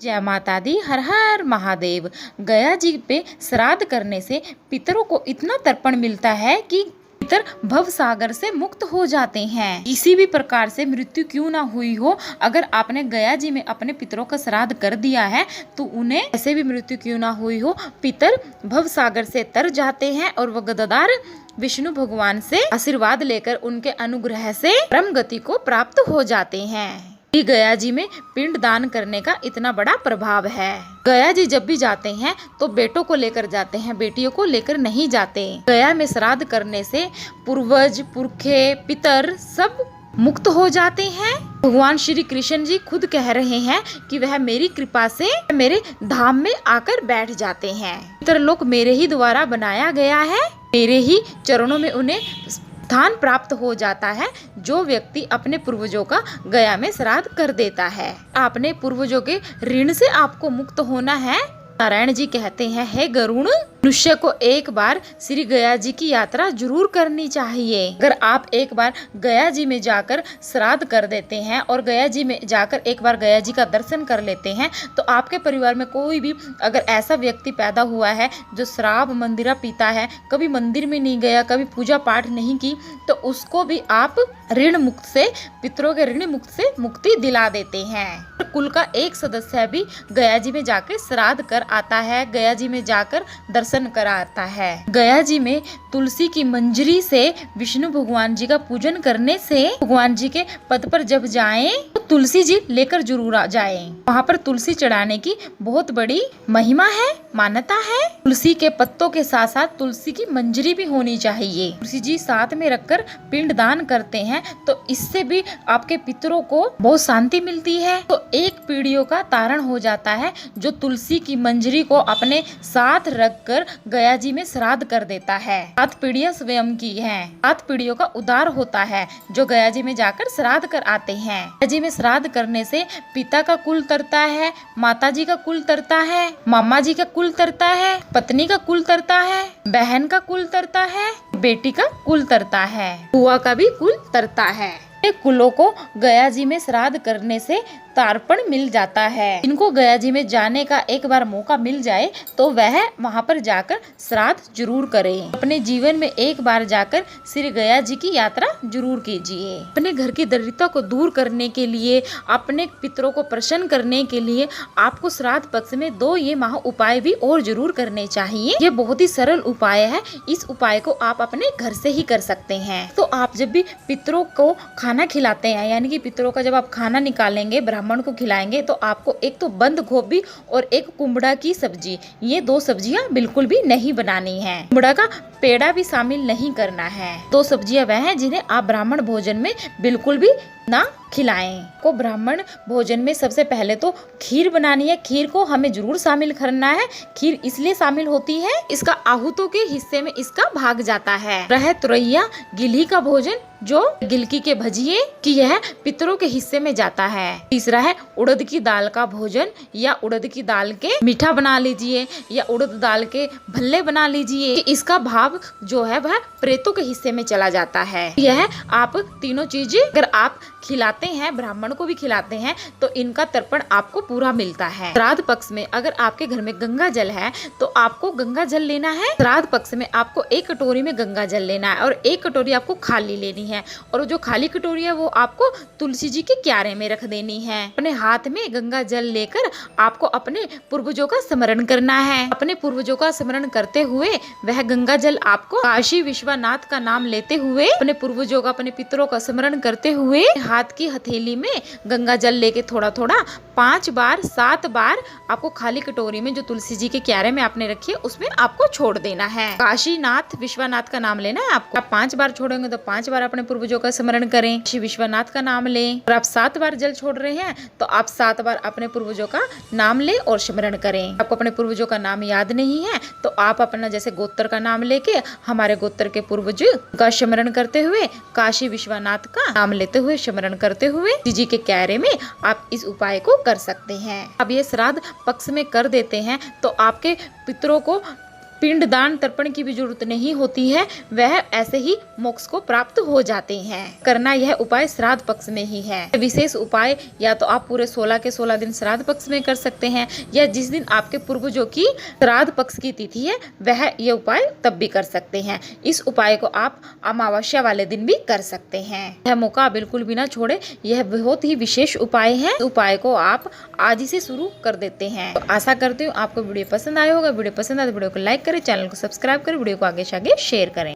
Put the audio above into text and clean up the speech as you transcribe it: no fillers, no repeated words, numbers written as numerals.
जय माता दी, हर हर महादेव। गया जी पे श्राद्ध करने से पितरों को इतना तर्पण मिलता है कि पितर भव सागर से मुक्त हो जाते हैं। किसी भी प्रकार से मृत्यु क्यों ना हुई हो, अगर आपने गया जी में अपने पितरों का श्राद्ध कर दिया है तो उन्हें ऐसे भी मृत्यु क्यों ना हुई हो, पितर भव सागर से तर जाते हैं और वह गदाधार विष्णु भगवान से आशीर्वाद लेकर उनके अनुग्रह से परम गति को प्राप्त हो जाते हैं। गया जी में पिंड दान करने का इतना बड़ा प्रभाव है। गया जी जब भी जाते हैं तो बेटों को लेकर जाते हैं, बेटियों को लेकर नहीं जाते। गया में श्राद्ध करने से पूर्वज, पुरखे, पितर सब मुक्त हो जाते हैं। भगवान श्री कृष्ण जी खुद कह रहे हैं कि वह मेरी कृपा से मेरे धाम में आकर बैठ जाते हैं। पितर लोक मेरे ही द्वारा बनाया गया है, मेरे ही चरणों में उन्हें स्थान प्राप्त हो जाता है। जो व्यक्ति अपने पूर्वजों का गया में श्राद्ध कर देता है, आपने पूर्वजों के ऋण से आपको मुक्त होना है। नारायण जी कहते हैं, हे गरुण, मनुष्य को एक बार श्री गया जी की यात्रा जरूर करनी चाहिए। अगर आप एक बार गया जी में जाकर श्राद्ध कर देते हैं और गया जी में जाकर एक बार गया जी का दर्शन कर लेते हैं तो आपके परिवार में कोई भी अगर ऐसा व्यक्ति पैदा हुआ है जो शराब मंदिरा पीता है, कभी मंदिर में नहीं गया, कभी पूजा पाठ नहीं की, तो उसको भी आप ऋण मुक्त से, पितरों के ऋण मुक्त से मुक्ति दिला देते हैं। कुल का एक सदस्य भी गया जी में जाकर श्राद्ध कर आता है, गया जी में जाकर दर्शन कराता है। गया जी में तुलसी की मंजरी से विष्णु भगवान जी का पूजन करने से भगवान जी के पद पर जब जाएं तो तुलसी जी लेकर जरूर आ जाएं। वहाँ पर तुलसी चढ़ाने की बहुत बड़ी महिमा है, मान्यता है। तुलसी के पत्तों के साथ साथ तुलसी की मंजरी भी होनी चाहिए। तुलसी जी साथ में रखकर पिंड दान करते हैं तो इससे भी आपके पितरों को बहुत शांति मिलती है। तो एक पीढ़ियों का तारण हो जाता है जो तुलसी की मंजरी को अपने साथ रखकर गया जी में श्राद्ध कर देता है। 7 पीढ़ियां स्वयं की हैं, 7 पीढ़ियों का उद्धार होता है जो गया जी में जाकर श्राद्ध कर आते हैं। गया जी में श्राद्ध करने से पिता का कुल तरता है, माता जी का कुल तरता है, मामा जी का कुल तरता है, पत्नी का कुल तरता है, बहन का कुल तरता है, बेटी का कुल तरता है, बुआ का भी कुल तरता है। कुलों को गया जी में श्राद्ध करने से तार्पण मिल जाता है। इनको गया जी में जाने का एक बार मौका मिल जाए तो वह वहां पर जाकर श्राद्ध जरूर करें। अपने जीवन में एक बार जाकर श्री गया जी की यात्रा जरूर कीजिए। अपने घर की दरिद्रता को दूर करने के लिए, अपने पितरों को प्रसन्न करने के लिए आपको श्राद्ध पक्ष में 2 ये महा उपाय भी और जरूर करने चाहिए। ये बहुत ही सरल उपाय है, इस उपाय को आप अपने घर से ही कर सकते हैं। तो आप जब भी पितरों को खाना खिलाते हैं, यानी कि पितरों का जब आप खाना निकालेंगे, ब्राह्मण को खिलाएंगे, तो आपको एक तो बंद गोभी और एक कुमड़ा की सब्जी, ये 2 सब्जियां बिल्कुल भी नहीं बनानी है। कुमड़ा का पेड़ा भी शामिल नहीं करना है। 2 सब्जियां वह हैं जिन्हें आप ब्राह्मण भोजन में बिल्कुल भी ना खिलाएं। को ब्राह्मण भोजन में सबसे पहले तो खीर बनानी है। खीर को हमें जरूर शामिल करना है। खीर इसलिए शामिल होती है, इसका आहूतों के हिस्से में इसका भाग जाता है। रह तुरैया गिलही का भोजन, जो गिलकी के भजिए कि यह पितरों के हिस्से में जाता है। तीसरा है उड़द की दाल का भोजन, या उड़द की दाल के मीठा बना लीजिए या उड़द दाल के भल्ले बना लीजिए। इसका भाग जो है वह प्रेतों के हिस्से में चला जाता है। यह आप तीनों चीजें अगर आप खिलाते हैं, ब्राह्मण को भी खिलाते हैं, तो इनका तर्पण आपको पूरा मिलता है। श्राद्ध पक्ष में अगर आपके घर में गंगा जल है तो आपको गंगा जल लेना है। श्राद्ध पक्ष में आपको 1 कटोरी में गंगा जल लेना है और 1 कटोरी आपको खाली लेनी है, और जो खाली कटोरी है वो आपको तुलसी जी के क्यारे में रख देनी है। अपने हाथ में गंगा जल लेकर आपको अपने पूर्वजों का स्मरण करना है। अपने पूर्वजों का स्मरण करते हुए वह गंगा जल आपको काशी विश्वनाथ का नाम लेते हुए, अपने पूर्वजों का, अपने पितरों का स्मरण करते हुए हाथ की हथेली में गंगा जल लेके थोड़ा थोड़ा 5 बार 7 बार आपको खाली कटोरी में जो तुलसी जी के क्यारे में आपने रखी है उसमें आपको छोड़ देना है। काशीनाथ विश्वनाथ का नाम लेना है आपको। आप 5 बार छोड़ेंगे तो 5 बार अपने पूर्वजों का स्मरण करें, श्री विश्वनाथ का नाम लें। और आप 7 बार जल छोड़ रहे हैं तो आप 7 बार अपने पूर्वजों का नाम लें और स्मरण करें। आपको अपने पूर्वजों का नाम याद नहीं है तो आप अपना जैसे गोत्र का नाम लेके हमारे गोत्र के पूर्वज का स्मरण करते हुए, काशी विश्वनाथ का नाम लेते हुए, स्मरण करते हुए जी के क्यारे में आप इस उपाय को कर सकते हैं। अब ये श्राद्ध पक्ष में कर देते हैं तो आपके पितरों को पिंडदान तर्पण की भी जरूरत नहीं होती है, वह ऐसे ही मोक्ष को प्राप्त हो जाते हैं। करना यह उपाय श्राद्ध पक्ष में ही है। विशेष उपाय या तो आप पूरे 16 के 16 दिन श्राद्ध पक्ष में कर सकते हैं, या जिस दिन आपके पूर्वजों की श्राद्ध पक्ष की तिथि है वह ये उपाय तब भी कर सकते हैं। इस उपाय को आप अमावस्या वाले दिन भी कर सकते हैं। यह मौका बिल्कुल भी ना छोड़े, यह बहुत ही विशेष उपाय है। उपाय को आप आज ही से शुरू कर देते हैं। तो आशा करती हूँ आपको वीडियो पसंद आया होगा। वीडियो पसंद आए तो वीडियो को लाइक करें, चैनल को सब्सक्राइब करें, वीडियो को आगे से आगे शेयर करें।